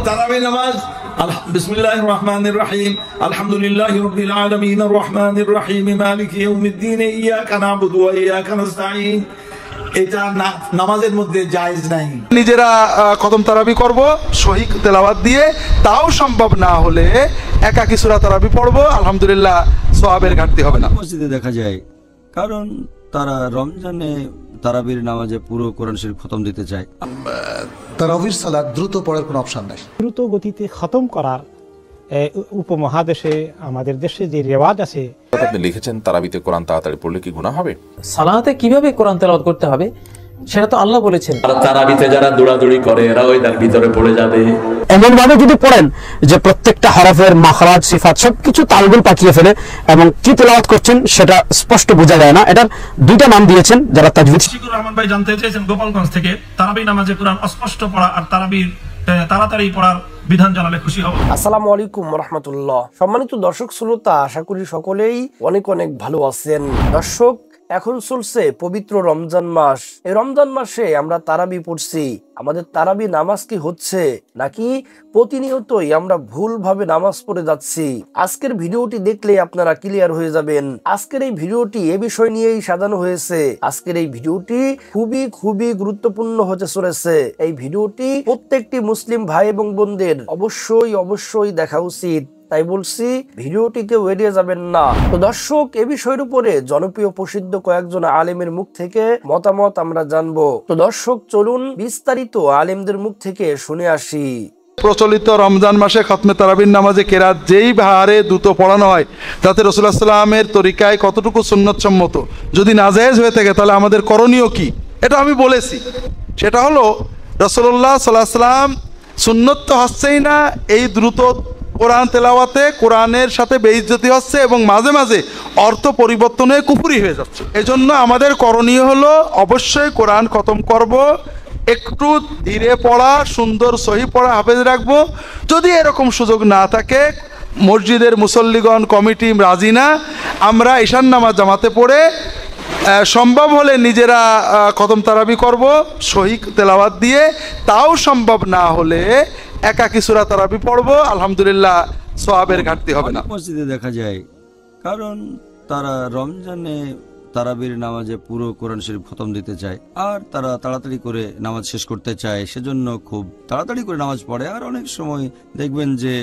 তারাবি নামাজ বিসমিল্লাহির রহমানির রহিম আলহামদুলিল্লাহি রাব্বিল আলামিন আর রহমানির রহিম মালিকি ইয়াউমিদ্দিন ইয়াকা না'বুদু ওয়া ইয়াকা নাস্তাঈন। এটা নামাজের মধ্যে জায়েজ নাই। নিজেরা খতম তারাবি করব সহি তেলাওয়াত দিয়ে, তাও সম্ভব না হলে একাকি সূরা তারাবি পড়ব, আলহামদুলিল্লাহ সওয়াবের ঘাটতি হবে না। মসজিদে দেখা যায়, কারণ তারা রমজানে তারাবির নামাজে পুরো কোরআন শরীফ খতম দিতে চায়। তারাবির সালাত দ্রুত পড়ার কোনো অপশন নাই। দ্রুত গতিতে খতম করার উপমহাদেশে আমাদের দেশে যে রেওয়াজ আছে। আপনি লিখেছেন তারাবিতে কোরআন তাড়াতাড়ি পড়লে কি গুনাহ হবে? সালাতে কিভাবে কোরআন তেলাওয়াত করতে হবে সেটা তো আল্লাহ বলেছেন। তারাবিতে যারা দৌড়াদৌড়ি করে এরা ওই তার ভিতরে পড়ে যাবে। এমন ভাবে যদি পড়েন যে প্রত্যেকটা হরফের মাখরাজ সিফাত সবকিছু তালগুল পাকিয়ে ফেলে এবং কি তেলাওয়াত করছেন সেটা স্পষ্ট বোঝা যায় না। এটার দুইটা নাম দিয়েছেন যারা তাজউদ। শিকুর রহমান ভাই জানতে চেয়েছেন গোপালগঞ্জ থেকে, তারাবি নামাজে কোরআন অস্পষ্ট পড়া আর তারাবির তাড়াতাড়ি পড়ার বিধান জানালে খুশি হব। আসসালামু আলাইকুম রাহমাতুল্লাহ। সম্মানিত দর্শক শ্রোতা, আশা করি সকলেই অনেক অনেক ভালো আছেন। দর্শক, এখন চলছে পবিত্র রমজান মাস। এই রমজান মাসে আমরা তারাবি পড়ছি। আমাদের তারাবি নামাজ কি হচ্ছে নাকি প্রতিনিয়তই আমরা ভুলভাবে নামাজ পড়ে যাচ্ছি? আজকের ভিডিওটি দেখলে আপনারা ক্লিয়ার হয়ে যাবেন। আজকের এই ভিডিওটি এ বিষয় নিয়েই সাজানো হয়েছে। আজকের এই ভিডিওটি খুবই খুবই গুরুত্বপূর্ণ হতে চলেছে। এই ভিডিওটি প্রত্যেকটি মুসলিম ভাই এবং বোনদের অবশ্যই অবশ্যই দেখা উচিত। তাই বলছি, ভিডিওটি কেউ এড়িয়ে যাবেন না। তো দর্শক, এ বিষয়ের উপরে জনপ্রিয় প্রসিদ্ধ কয়েকজন আলেমের মুখ থেকে মতামত আমরা জানবো। তো দর্শক, চলুন বিস্তারিত আলেমদের মুখ থেকে শুনে আসি। প্রচলিত রমজান মাসে খতমে তারাবির নামাজে কেরাত যেই হারে দ্রুত পড়ানো হয়, তাতে রাসূলুল্লাহ সাল্লাল্লাহু আলাইহি ওয়াসাল্লামের তরিকায় কতটুকু সুন্নত সম্মত? যদি নাজায়েজ হয়ে থাকে তাহলে আমাদের করণীয় কি? এটা আমি বলেছি। সেটা হলো রাসূলুল্লাহ সাল্লাল্লাহু আলাইহি ওয়াসাল্লাম সুন্নত তো হচ্ছেই না, এই দ্রুত কোরআন তেলাওয়াতে কোরআনের সাথে বেইজ্জতি হচ্ছে এবং মাঝে মাঝে অর্থ পরিবর্তন হয়ে কুফরি হয়ে যাচ্ছে। এজন্য আমাদের করণীয় হলো অবশ্যই কোরআন খতম করব, একটু ধীরে পড়া, সুন্দর সহি পড়া হাফেজ রাখবো। যদি এরকম সুযোগ না থাকে, মসজিদের মুসল্লিগণ কমিটি রাজি না, আমরা ঈশান নামাজ জামাতে পড়ে সম্ভব হলে নিজেরা খতম তারাবি করব সহি তেলাওয়াত দিয়ে, তাও সম্ভব না হলে একাকি সূরা তারাবি পড়বো, আলহামদুলিল্লাহ সওয়াবের ঘাটতি হবে না। মসজিদে দেখা যায়, কারণ তারা রমজানে তারাবির নামাজে পুরো কোরআন শরীফ খতম দিতে চায় আর তারা তাড়াতাড়ি করে নামাজ শেষ করতে চায়, সেজন্য খুব তাড়াতাড়ি করে নামাজ পড়ে। আর অনেক সময় দেখবেন যে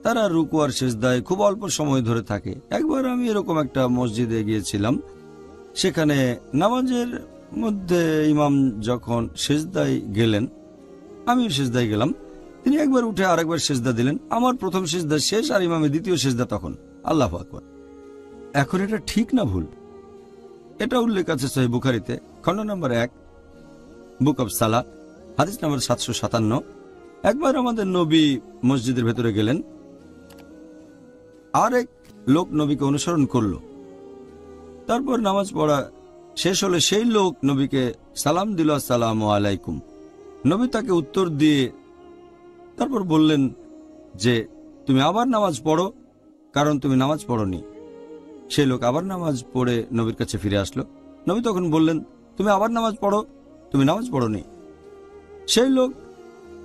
তারা রুকু আর সিজদায় খুব অল্প সময় ধরে থাকে। একবার আমি এরকম একটা মসজিদে গিয়েছিলাম, সেখানে নামাজের মধ্যে ইমাম যখন সিজদায় গেলেন, আমিও সিজদায় গেলাম। তিনি একবার উঠে আরেকবার সিজদা দিলেন। আমার প্রথম সিজদা শেষ আর ইমামের দ্বিতীয় সিজদা তখন। আল্লাহু আকবার। এখন এটা ঠিক না ভুল? এটা উল্লেখ আছে সহিহ বুখারীতে, খণ্ড নম্বর 1, বুক অব সালাহ, হাদিস নম্বর 757। একবার আমাদের নবী মসজিদের ভেতরে গেলেন, আরেক লোক নবীকে অনুসরণ করল। তারপর নামাজ পড়া শেষ হলে সেই লোক নবীকে সালাম দিল, আসসালামু আলাইকুম। নবী তাকে উত্তর দিয়ে তারপর বললেন যে তুমি আবার নামাজ পড়ো, কারণ তুমি নামাজ পড়োনি। সেই লোক আবার নামাজ পড়ে নবীর কাছে ফিরে আসলো। নবী তখন বললেন, তুমি আবার নামাজ পড়ো, তুমি নামাজ পড়োনি। সেই লোক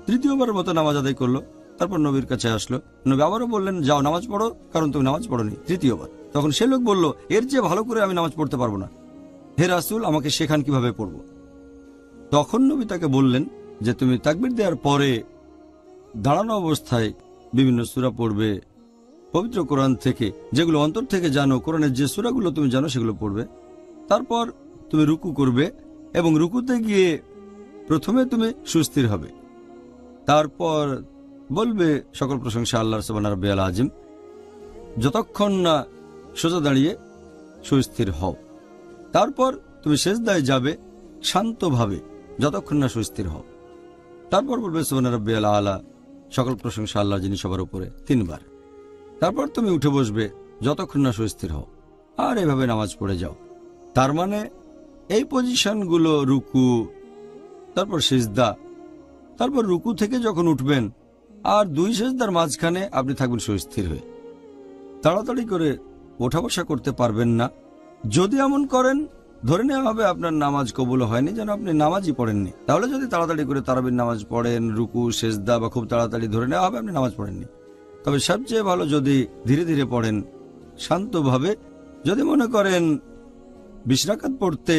তৃতীয়বারের মতো নামাজ আদায় করলো। তারপর নবীর কাছে আসলো। নবী আবারও বললেন, যাও নামাজ পড়ো, কারণ তুমি নামাজ পড়োনি, তৃতীয়বার। তখন সেই লোক বলল, এর চেয়ে ভালো করে আমি নামাজ পড়তে পারবো না, হে রাসূল, আমাকে শেখান কিভাবে পড়বো। তখন নবী তাকে বললেন যে তুমি তাকবীর দেওয়ার পরে দাঁড়ানো অবস্থায় বিভিন্ন সূরা পড়বে পবিত্র কোরআন থেকে, যেগুলো অন্তর থেকে জানো, কোরআনের যে সূরাগুলো তুমি জানো সেগুলো পড়বে। তারপর তুমি রুকু করবে এবং রুকুতে গিয়ে প্রথমে তুমি সুস্থির হবে। তারপর বলবে সকল প্রশংসা আল্লাহর, সুবহান রাব্বিয়াল আযীম, যতক্ষণ না সোজা দাঁড়িয়ে সুস্থির হও। তারপর তুমি সিজদায় যাবে শান্তভাবে, যতক্ষণ না সুস্থির হও। তারপর বলবে সুবহান রাব্বিয়াল আলা, সকল প্রশংসা আল্লাহ যিনি সবার উপরে, 3 বার। তারপর তুমি উঠে বসবে যতক্ষণ না সুস্থির হও, আর এভাবে নামাজ পড়ে যাও। তার মানে এই পজিশনগুলো, রুকু, তারপর সিজদা, তারপর রুকু থেকে যখন উঠবেন আর 2 সিজদার মাঝখানে আপনি থাকবেন সুস্থির হয়ে। তাড়াতাড়ি করে ওঠা বসা করতে পারবেন না। যদি এমন করেন ধরে নেওয়া হবে আপনার নামাজ কবুল হয়নি, যেন আপনি নামাজই পড়েননি। তাহলে যদি তাড়াতাড়ি করে তারাবির নামাজ পড়েন, রুকু সেজদা বা খুব তাড়াতাড়ি ধরে নেওয়া হবে আপনি নামাজ পড়েননি। তবে সবচেয়ে ভালো যদি ধীরে ধীরে পড়েন, শান্তভাবে। যদি মনে করেন 20 রাকাত পড়তে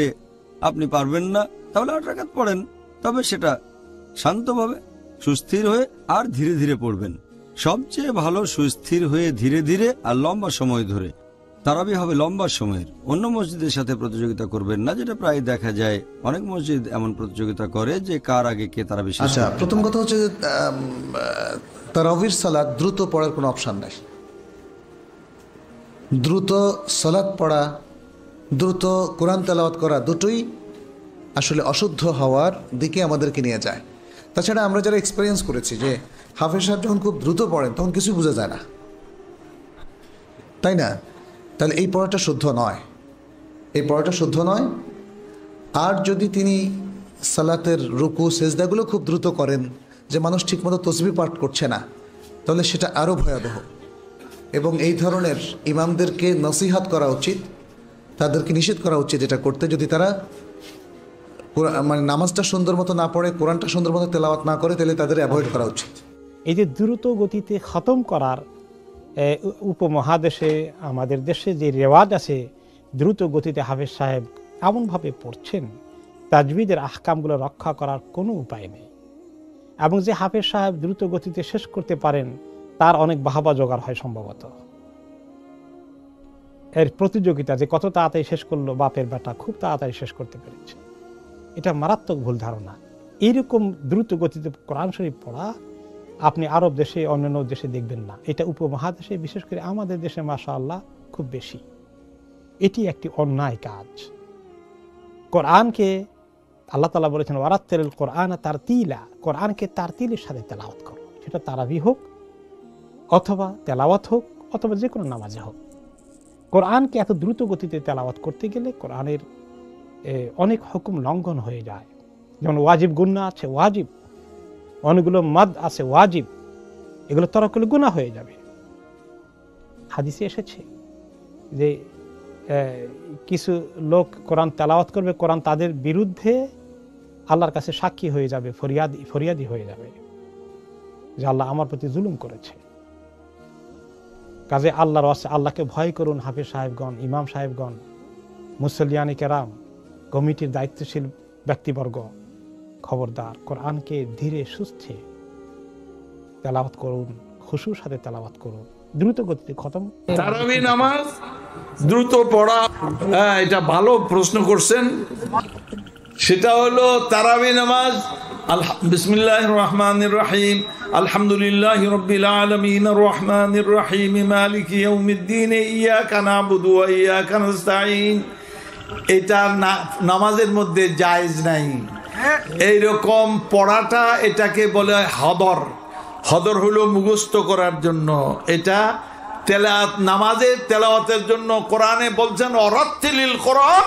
আপনি পারবেন না, তাহলে 8 রাকাত পড়েন, তবে সেটা শান্তভাবে সুস্থির হয়ে আর ধীরে ধীরে পড়বেন। সবচেয়ে ভালো সুস্থির হয়ে ধীরে ধীরে আর লম্বা সময় ধরে। তারাবি হবে লম্বা সময়ের। অন্য মসজিদের সাথে প্রতিযোগিতা করবেন না, যেটা প্রায় দেখা যায়। অনেক মসজিদ এমন প্রতিযোগিতা করে যে কার আগে কে তারাবি শেষ আচ্ছা, করবে। প্রথম কথা হচ্ছে যে তারাবির সালাত দ্রুত পড়ার কোনো অপশন নেই। দ্রুত সালাত পড়া, দ্রুত কোরআন তেলাওয়াত করা দুটোই আসলে অশুদ্ধ হওয়ার দিকে আমাদেরকে নিয়ে যায়। তাছাড়া আমরা যারা এক্সপিরিয়েন্স করেছি যে হাফেজ সাহেব যখন খুব দ্রুত পড়েন তখন কিছু বোঝা যায় না, তাই না? তাহলে এই পড়াটা শুদ্ধ নয়, এই পড়াটা শুদ্ধ নয়। আর যদি তিনি সালাতের রুকু সেজদাগুলো খুব দ্রুত করেন, যে মানুষ ঠিকমতো তসবিহ পাঠ করছে না, তাহলে সেটা আরও ভয়াবহ। এবং এই ধরনের ইমামদেরকে নসিহাত করা উচিত, তাদেরকে নিষেধ করা উচিত এটা করতে। যদি তারা মানে নামাজটা সুন্দর মতো না পড়ে, কোরআনটা সুন্দর মতো তেলাওয়াত না করে, তাহলে তাদের অ্যাভয়েড করা উচিত। এই যে দ্রুত গতিতে খতম করার উপমহাদেশে আমাদের দেশে যে রেওয়াজ আছে, দ্রুত গতিতে হাফেজ সাহেব এমনভাবে পড়ছেন, তাজবিদের আহকামগুলো রক্ষা করার কোনো উপায় নেই। এবং যে হাফেজ সাহেব দ্রুত গতিতে শেষ করতে পারেন, তার অনেক বাহবা জোগাড় হয় সম্ভবত। এর প্রতিযোগিতা যে কত তাড়াতাড়ি শেষ করলো, বাপের বেটা খুব তাড়াতাড়ি শেষ করতে পেরেছে, এটা মারাত্মক ভুল ধারণা। এইরকম দ্রুত গতিতে কোরআন শরীফ পড়া আপনি আরব দেশে, অন্যান্য দেশে দেখবেন না। এটা উপমহাদেশে, বিশেষ করে আমাদের দেশে মাশাআল্লাহ খুব বেশি। এটি একটি অন্যায় কাজ। কোরআনকে আল্লাহ তাআলা বলেছেন ওয়ারাত্তিলিল কোরআন তারতিলা, কোরআনকে তারতিলের সাথে তেলাওয়াত করো, সেটা তারাবি হোক অথবা তেলাওয়াত হোক অথবা যে কোনো নামাজে হোক। কোরআনকে এত দ্রুত গতিতে তেলাওয়াত করতে গেলে কোরআনের অনেক হুকুম লঙ্ঘন হয়ে যায়। যেমন ওয়াজিব গুনাহ আছে, ওয়াজিব অনেকগুলো মাদ আছে, ওয়াজিব, এগুলো তরক করলে গুনাহ হয়ে যাবে। হাদিসে এসেছে যে কিছু লোক কোরআন তেলাওয়াত করবে, কোরআন তাদের বিরুদ্ধে আল্লাহর কাছে সাক্ষী হয়ে যাবে, ফরিয়াদি হয়ে যাবে যে আল্লাহ আমার প্রতি জুলুম করেছে। কাজে আল্লাহর ওয়াস্তে আল্লাহকে ভয় করুন হাফেজ সাহেবগণ, ইমাম সাহেবগণ, মুসল্লিয়ানি কেরাম, কমিটির দায়িত্বশীল ব্যক্তিবর্গ, খবরদার কোরআনকে ধীরে সুস্থে তেলাওয়াত করুন, খুশুর সাথে তেলাওয়াত করুন, দ্রুত গতিতে খতম। তারাবি নামাজ দ্রুত পড়া, হ্যাঁ এটা ভালো প্রশ্ন করছেন। সেটা হলো তারাবি নামাজ বিসমিল্লাহির রহমানির রহিম আলহামদুলিল্লাহি রাব্বিল আলামিন আর রহমানির রহিম মালিকি ইয়াউমিদ্দিন ইয়াকা না'বুদু ওয়া ইয়াকা নাস্তাঈন, এটা নামাজের মধ্যে জায়েজ নাই। এইরকম পড়াটা এটাকে বলে হদর। হদর হলো মুখস্থ করার জন্য। এটা তেলাওয়াত, নামাজের তেলাওয়াতের জন্য কোরআনে বলছেন ওয়ারাত্তিলিল কোরআন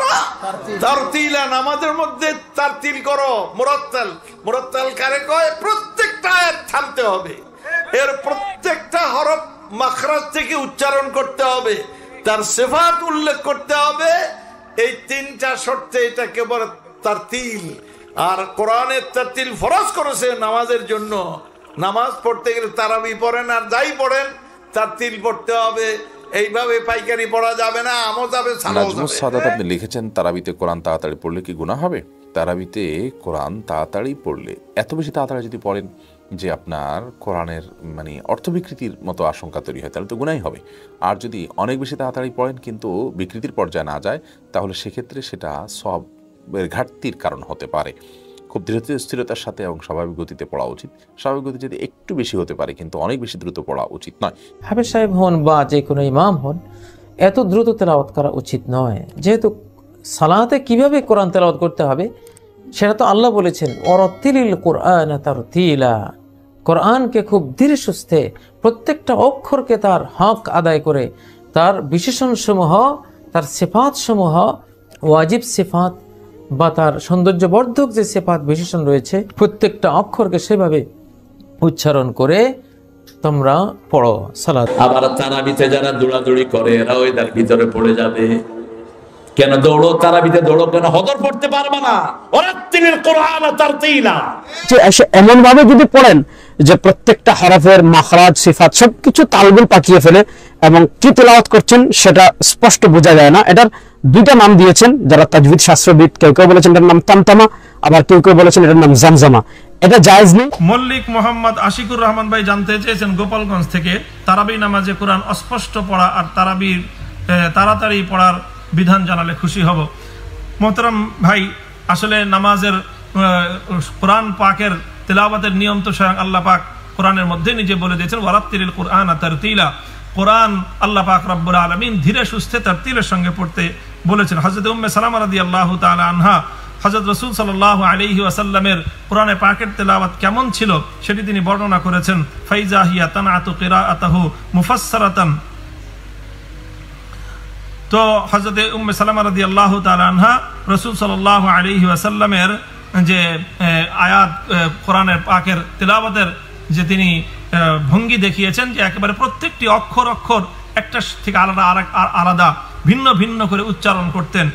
তারতিলা, নামাজের মধ্যে তারতিল করো। মুরাত্তাল, মুরাত্তাল কারে কয়? প্রত্যেকটা আয়াত থামতে হবে, এর প্রত্যেকটা হরফ মাখরাজ থেকে উচ্চারণ করতে হবে, তার সিফাত উল্লেখ করতে হবে। এই তিনটা শর্তে এটাকে বলে তারতিল। আর কোরআনের তারতিল ফরজ করেছে নামাজের জন্য। নামাজ পড়তে গেলে তারাবি পড়েন আর যাই পড়েন তারতিল পড়তে হবে। এইভাবে পাইকারি পড়া যাবে না, আমও যাবে, নাজমুস সাদাত আপনি লিখেছেন তারাবিতে কোরআন তাড়াতাড়ি পড়লে কি গুনাহ হবে? তারাবিতে কোরআন তাড়াতাড়ি পড়লে, এত বেশি তাড়াতাড়ি যদি পড়েন যে আপনার কোরআনের মানে অর্থ বিকৃতির মতো আশঙ্কা তৈরি হয়, তাহলে তো গুনাহই হবে। আর যদি অনেক বেশি তাড়াতাড়ি পড়েন কিন্তু বিকৃতির পর্যায়ে না যায়, তাহলে সেক্ষেত্রে সেটা সবের ঘাটতির কারণ হতে পারে। খুব স্থিরতার সাথে এবং স্বাভাবিক গতিতে পড়া উচিত। স্বাভাবিক গতি যদি একটু বেশি হতে পারে, কিন্তু অনেক বেশি দ্রুত পড়া উচিত নয়। হাফেজ সাহেব হন বা যে কোনো ইমাম হন, এত দ্রুত তেলাওয়াত করা উচিত নয়। যেহেতু সালাতে কিভাবে কোরআন তেলাওয়াত করতে হবে সেটা তো আল্লাহ বলেছেন ওয়ারাত্তিলিল কোরআন তারতিলা, কোরআনকে খুব ধীরে সুস্থে প্রত্যেকটা অক্ষরকে তার হক আদায় করে, তার বিশেষণসমূহ, তার সিফাতসমূহ, ওয়াজিব সিফাত বা তার সৌন্দর্যবর্ধক যে সিফাত বিশেষণ রয়েছে, প্রত্যেকটা অক্ষরকে সেভাবে উচ্চারণ করে তোমরা পড়ো সালাত। আবার তারাবিতে যারা দৌড়াদৌড়ি করে এরাও এটার ভিতরে পড়ে যাবে। কেন দৌড়ো তারাবিতে দৌড়ো কেন হদর পড়তে পারবে না? ওরাত্তিলিল কোরআন তারতিলা, যে এমন ভাবে যদি পড়েন যে প্রত্যেকটা হরফের মাখরাজ সিফাত সবকিছু তালগুল পাকিয়ে ফেলে এবং কি তেলাওয়াত করছেন সেটা স্পষ্ট বোঝা যায় না। এটার দুইটা নাম দিয়েছেন যারা তাজবিদ শাস্ত্রবিদ, কেউ কেউ বলেছেন এটার নাম তামতামা, আবার কেউ কেউ বলেছেন এটার নাম জামজামা। এটা জায়েজ নেই। মল্লিক মোহাম্মদ আশিকুর রহমান ভাই জানতে চেয়েছেন গোপালগঞ্জ থেকে, তারাবি নামাজে কোরআন অস্পষ্ট পড়া আর তারাবির তাড়াতাড়ি পড়ার বিধান জানালে খুশি হব। মোহতারাম ভাই, আসলে নামাজের কোরআন পাকের তেলাওয়াতের নিয়ম তো স্বয়ং আল্লাহ পাক কোরআনের মধ্যে নিজে বলে দিয়েছেন, ওয়ারাত্তিলিল কোরআন তারতিলা। কোরআন আল্লাহ পাক রব্বুল আলামিন ধীরে সুস্থে তারতিলের সঙ্গে পড়তে বলেছেন। হযরত উম্মে সালামা রাদিয়াল্লাহু তাআলা আনহা হযরত রাসূল সাল্লাল্লাহু আলাইহি ওয়াসাল্লামের কোরআনে পাকের তেলাওয়াত কেমন ছিল সেটি তিনি বর্ণনা করেছেন। ফাইজা হিয়া তানাতু কিরাআতাহু মুফাসসারাতান। তো হযরত উম্মে সালামা রাদিয়াল্লাহু তাআলা আনহা রাসূল সাল্লাল্লাহু আলাইহি ওয়াসাল্লামের যে আয়াত কোরআনের পাকের তেলাওয়াতের যে তিনি ভঙ্গি দেখিয়েছেন, যে একেবারে প্রত্যেকটি অক্ষর অক্ষর একটা থেকে আলাদা ভিন্ন ভিন্ন করে উচ্চারণ করতেন।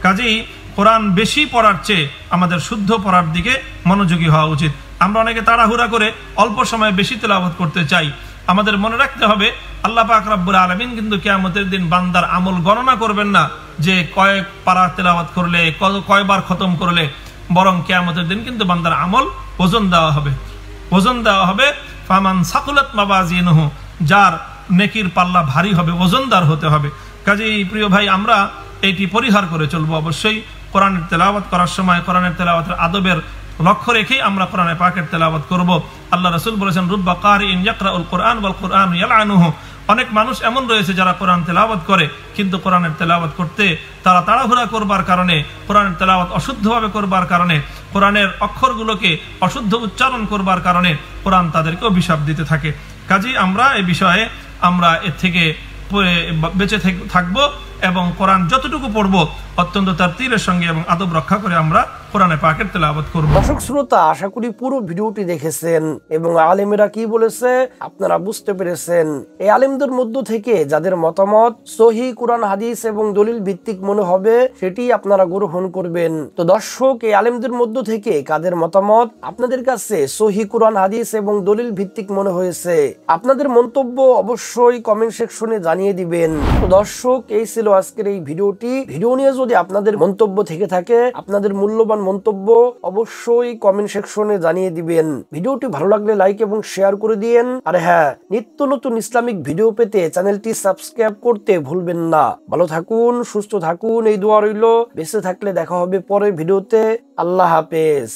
কাজেই কোরআন বেশি পড়ার চেয়ে আমাদের শুদ্ধ পড়ার দিকে মনোযোগী হওয়া উচিত। আমরা অনেকে তাড়াহুড়া করে অল্প সময়ে বেশি তেলাওয়াত করতে চাই। আমাদের মনে রাখতে হবে আল্লাহ পাক রব্বুল আলামিন কিন্তু কিয়ামতের দিন বান্দার আমল গণনা করবেন না যে কয়েক পারা তেলাওয়াত করলে, কয়বার খতম করলে, বরং কিয়ামতের দিন কিন্তু বান্দার আমল ওজন দেওয়া হবে। ওজন দেওয়া হবে ফামান সাকুলাত মাওয়াজিনুহু, যার নেকির পাল্লা ভারী হবে, ওজনদার হতে হবে। কাজেই প্রিয় ভাই, আমরা এইটি পরিহার করে চলবো। অবশ্যই কোরআনের তেলাওয়াত করার সময় কোরআনের তেলাওয়াতের আদবের লক্ষ্য রেখেই আমরা কোরআনে পাকের তেলাওয়াত করব। আল্লাহ রাসূল বলেছেন, রুব্বা কারিইন ইয়াকরাউল কোরআন ওয়াল কোরআন ইয়ালআনুহু। অনেক মানুষ এমন রয়েছে যারা কোরআন তেলাওয়াত করে, কিন্তু কোরআনের তেলাওয়াত করতে তারা তাড়াহুড়া করবার কারণে, কোরআনের তেলাওয়াত অশুদ্ধভাবে করবার কারণে, কোরআনের অক্ষরগুলোকে অশুদ্ধ উচ্চারণ করবার কারণে কোরআন তাদেরকে অভিশাপ দিতে থাকে। কাজেই আমরা এই বিষয়ে আমরা এর থেকে বেঁচে থাকবো এবং কোরআন যতটুকু পড়বো অত্যন্ত তারতিলের সঙ্গে এবং আদব রক্ষা করে আমরা কোরআনে পাকের তেলাওয়াত করব। দর্শক শ্রোতা, আশা করি পুরো ভিডিওটি দেখেছেন এবং আলেমেরা কি বলেছে আপনারা বুঝতে পেরেছেন। এই আলেমদের মধ্য থেকে যাদের মতামত সহি কোরআন হাদিস এবং দলিল ভিত্তিক মনে হবে সেটি আপনারা গ্রহণ করবেন। তো দর্শক, এই আলেমদের মধ্য থেকে কাদের মতামত আপনাদের কাছে সহি কোরআন হাদিস এবং দলিল ভিত্তিক মনে হয়েছে, আপনাদের মন্তব্য অবশ্যই কমেন্ট সেকশনে জানিয়ে দিবেন। তো দর্শক, এই ছিল আজকের এই ভিডিওটি। ভিডিও নিয়ে যদি আপনাদের মন্তব্য থেকে থাকে, আপনাদের মূল্যবান মন্তব্য অবশ্যই কমেন্ট সেকশনে জানিয়ে দিবেন। ভিডিওটি ভালো লাগলে লাইক এবং শেয়ার করে দিয়েন। আর হ্যাঁ, নিত্য নতুন ইসলামিক ভিডিও পেতে চ্যানেলটি সাবস্ক্রাইব করতে ভুলবেন না। ভালো থাকুন, সুস্থ থাকুন, এই দোয়া রইল। বেঁচে থাকলে দেখা হবে পরের ভিডিওতে। আল্লাহ হাফেজ।